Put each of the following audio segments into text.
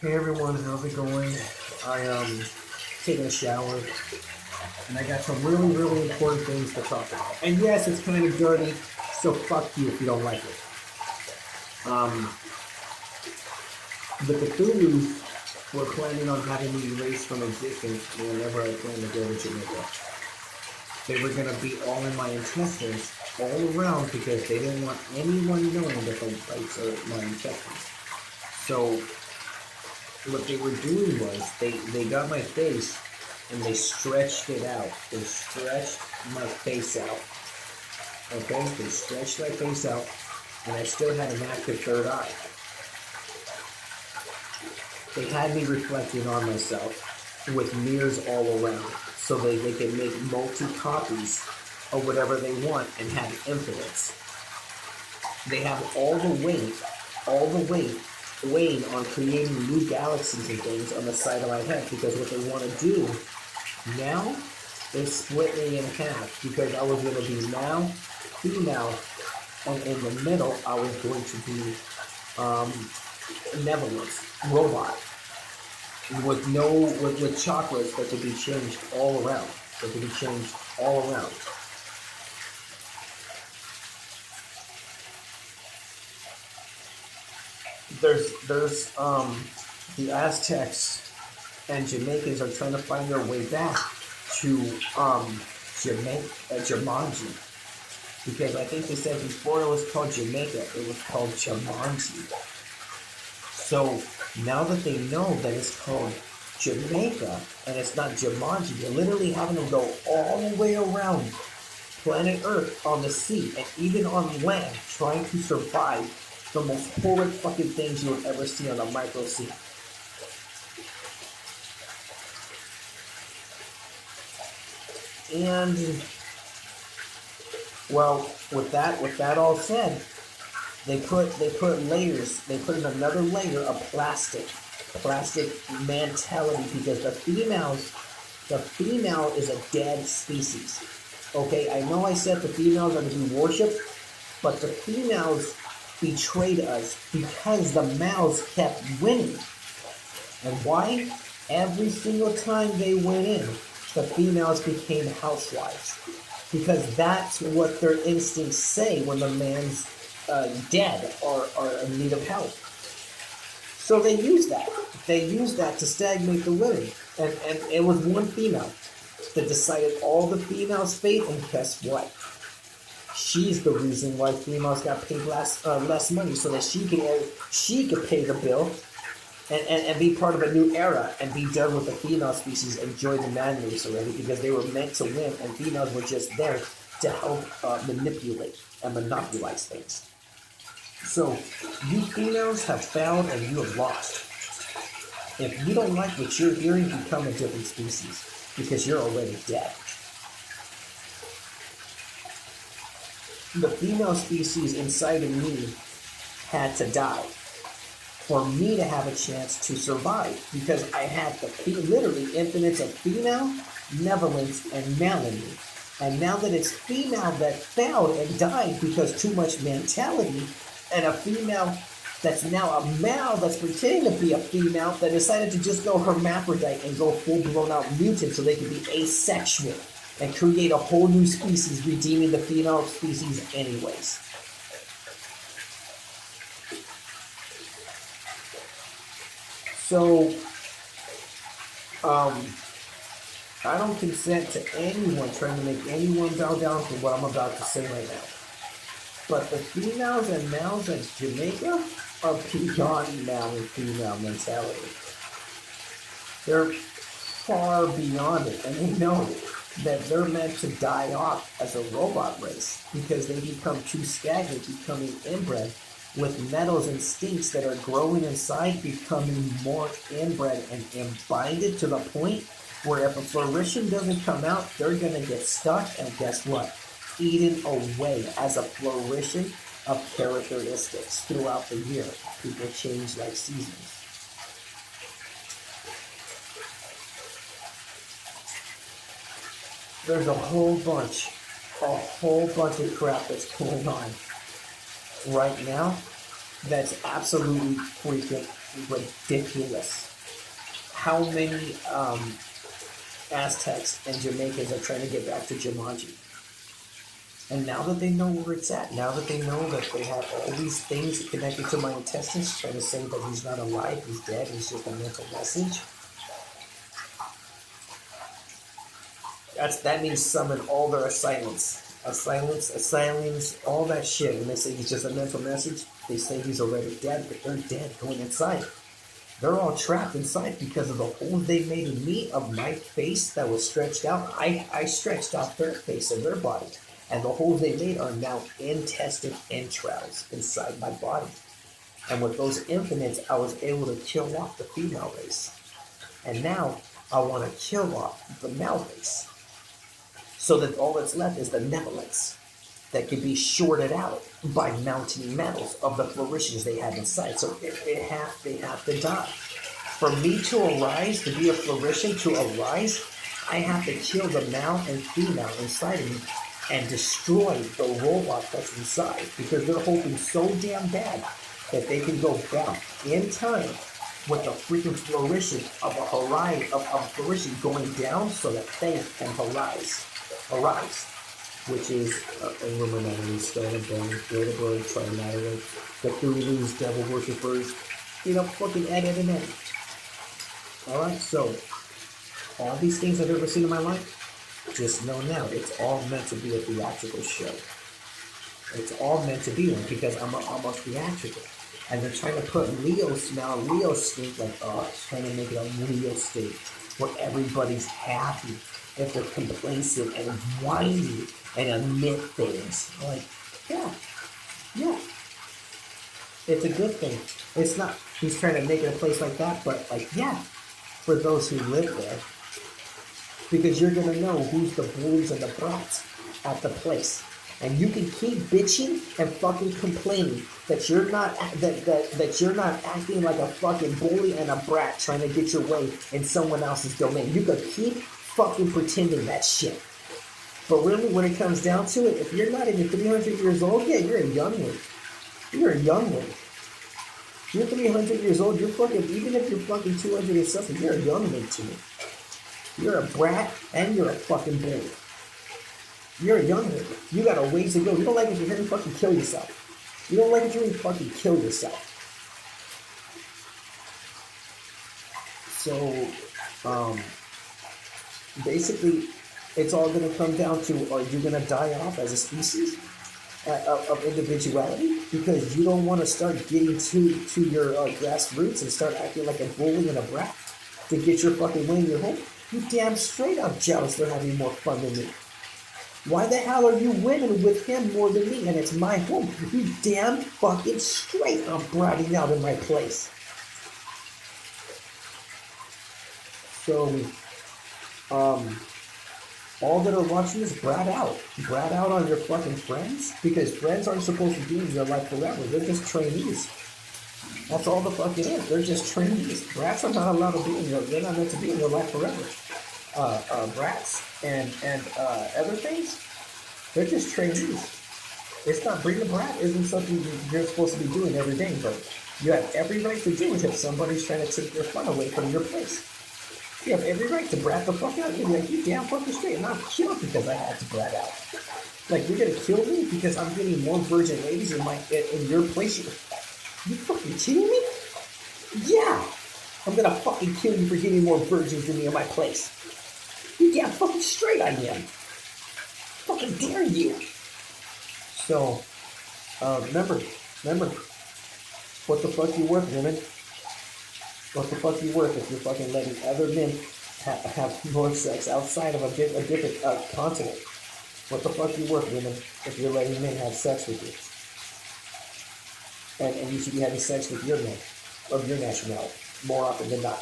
Hey everyone, how's it going? I taking a shower and I got some really, really important things to talk about. And yes, it's kind of dirty, so fuck you if you don't like it. Um, the Cthulhu's were planning on having me erased from existence whenever I plan to go to Jamaica. They were gonna be all in my intestines all around because they didn't want anyone knowing that the whites are my intestines. So what they were doing was they got my face and they stretched it out. They stretched my face out. Okay? They stretched my face out and I still had an active third eye. They had me reflecting on myself with mirrors all around so they could make multi-copies of whatever they want and have influence. They have all the weight weighing on creating new galaxies and things on the side of my head because what they want to do now is split me in half because I was going to be male, female, and in the middle I was going to be benevolence, robot, with no with chakras that could be changed all around. That could be changed all around. There's the Aztecs and Jamaicans are trying to find their way back to Jumanji because I think they said before it was called Jamaica, it was called Jumanji. So now that they know that it's called Jamaica and it's not Jumanji, they're literally having to go all the way around planet Earth on the sea and even on land trying to survive the most horrid fucking things you would ever see on a micro scene. And well, with that all said, they put layers. They put in another layer of plastic mentality because the female is a dead species. Okay, I know I said the females are to be worshipped, but the females betrayed us because the males kept winning. And why? Every single time they went in, the females became housewives. Because that's what their instincts say when the man's dead or in need of help. So they use that. They use that to stagnate the women. And it was one female that decided all the females' fate, and guess what? She's the reason why females got paid less money so that she could pay the bill and be part of a new era and be done with the female species and join the man race already because they were meant to win and females were just there to help manipulate and monopolize things. So you females have failed and you have lost. If you don't like what you're hearing, become a different species because you're already dead. The female species inside of me had to die for me to have a chance to survive because I had literally infinites of female, benevolence, and male in me. And now that it's female that failed and died because too much mentality, and a female that's now a male that's pretending to be a female that decided to just go hermaphrodite and go full blown out mutant so they could be asexual and create a whole new species, redeeming the female species anyways. So, I don't consent to anyone trying to make anyone bow down for what I'm about to say right now. But the females and males in Jamaica are beyond male and female mentality. They're far beyond it, and they know that they're meant to die off as a robot race because they become too stagnant, becoming inbred with metals and stinks that are growing inside, becoming more inbred and imbibed to the point where if a flourishing doesn't come out, they're going to get stuck and guess what? Eaten away as a flourishing of characteristics throughout the year. People change like seasons. There's a whole bunch of crap that's going on right now that's absolutely freaking ridiculous. How many Aztecs and Jamaicans are trying to get back to Jumanji? And now that they know where it's at, now that they know that they have all these things connected to my intestines, trying to say that he's not alive, he's dead, he's just a mental message. That means summon all their assailants, all that shit. And they say he's just a mental message. They say he's already dead, but they're dead going inside. They're all trapped inside because of the holes they made in me, of my face that was stretched out. I stretched out their face and their body. And the holes they made are now intestine entrails inside my body. And with those infinites, I was able to kill off the female race. And now I want to kill off the male race. So that all that's left is the Nephilites that can be shorted out by mountain metals of the flourishes they have inside. So they have to die. For me to arise, to be a flourishing, to arise, I have to kill the male and female inside of me and destroy the robot that's inside, because they're hoping so damn bad that they can go back in time with the freaking flourishing of a horizon of flourishing going down so that they can arise, which is Illuminati, Stone and Bone, Bilderberg, Trinidad, Cthulhu's, Devil Worshippers, fucking Ed. Alright, so all these things I've ever seen in my life, just know now, it's all meant to be a theatrical show. It's all meant to be one because I'm a theatrical. And they're trying to put Leo state, trying to make it a Leo state where everybody's happy if they're complacent and whiny and admit things. Like, yeah. It's a good thing. It's not, he's trying to make it a place like that, but for those who live there. Because you're going to know who's the bullies and the brats at the place. And you can keep bitching and fucking complaining that you're not that you're not acting like a fucking bully and a brat trying to get your way in someone else's domain. You could keep fucking pretending that shit. But really, when it comes down to it, if you're not even 300 years old, you're a youngling. You're a youngling. You're 300 years old, you're fucking, even if you're fucking 200 and something, you're a youngling to me. You're a brat and you're a fucking bully. You're a youngling. You got a ways to go. You don't like it, you're gonna fucking kill yourself. You don't like it, you're gonna fucking kill yourself. So, basically, it's all going to come down to, are you going to die off as a species of individuality? Because you don't want to start getting to your grassroots and start acting like a bully and a brat to get your fucking way in your home. You damn straight up jealous they're having more fun than me. Why the hell are you winning with him more than me? And it's my home. You damn fucking straight I'm bratting out in my place. So, all that are watching this, brat out. Brat out on your fucking friends, because friends aren't supposed to be in your life forever. They're just trainees. That's all the fuck it is. They're just trainees. Brats are not allowed to be in your, they're not meant to be in your life forever. Brats and other things, they're just trainees. It's not, being a brat isn't something you're supposed to be doing every day, but you have every right to do it if somebody's trying to take your fun away from your place. You have every right to brat the fuck out. You'd be like, you damn fucking straight. And I'm killed because I had to brat out. Like, you're gonna kill me because I'm getting more virgin ladies in your place? You fucking kidding me? Yeah! I'm gonna fucking kill you for getting more virgins than me in my place. You damn fucking straight I am. Fucking dare you. So, remember, what the fuck you worth, women? What the fuck you worth if you're fucking letting other men have more sex outside of a different continent? What the fuck you worth, women, if you're letting men have sex with you? And you should be having sex with your men of your nationality more often than not.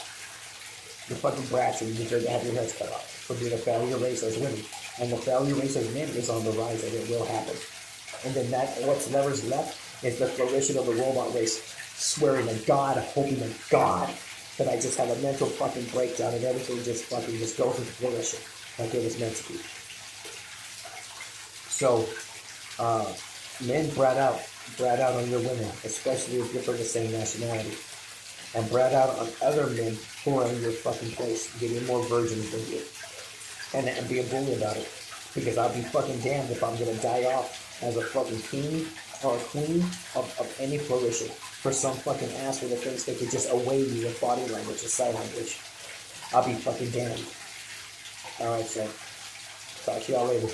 You're fucking brats and you deserve to have your heads cut off for being a failure race as women. And the failure race as men is on the rise, and it will happen. And then what's left is the flourishing of the robot race. Swearing to God, hoping to God that I just have a mental fucking breakdown and everything just goes into flourishing like it was meant to be. So, men brat out on your women, especially if you're from the same nationality. and brat out on other men who are in your fucking place, getting more virgins than you, and be a bully about it. Because I'll be fucking damned if I'm gonna die off as a fucking king or a queen of any flourishing for some fucking asshole that thinks they could just away me with body language and sign language. I'll be fucking damned. Alright, so talk to y'all later.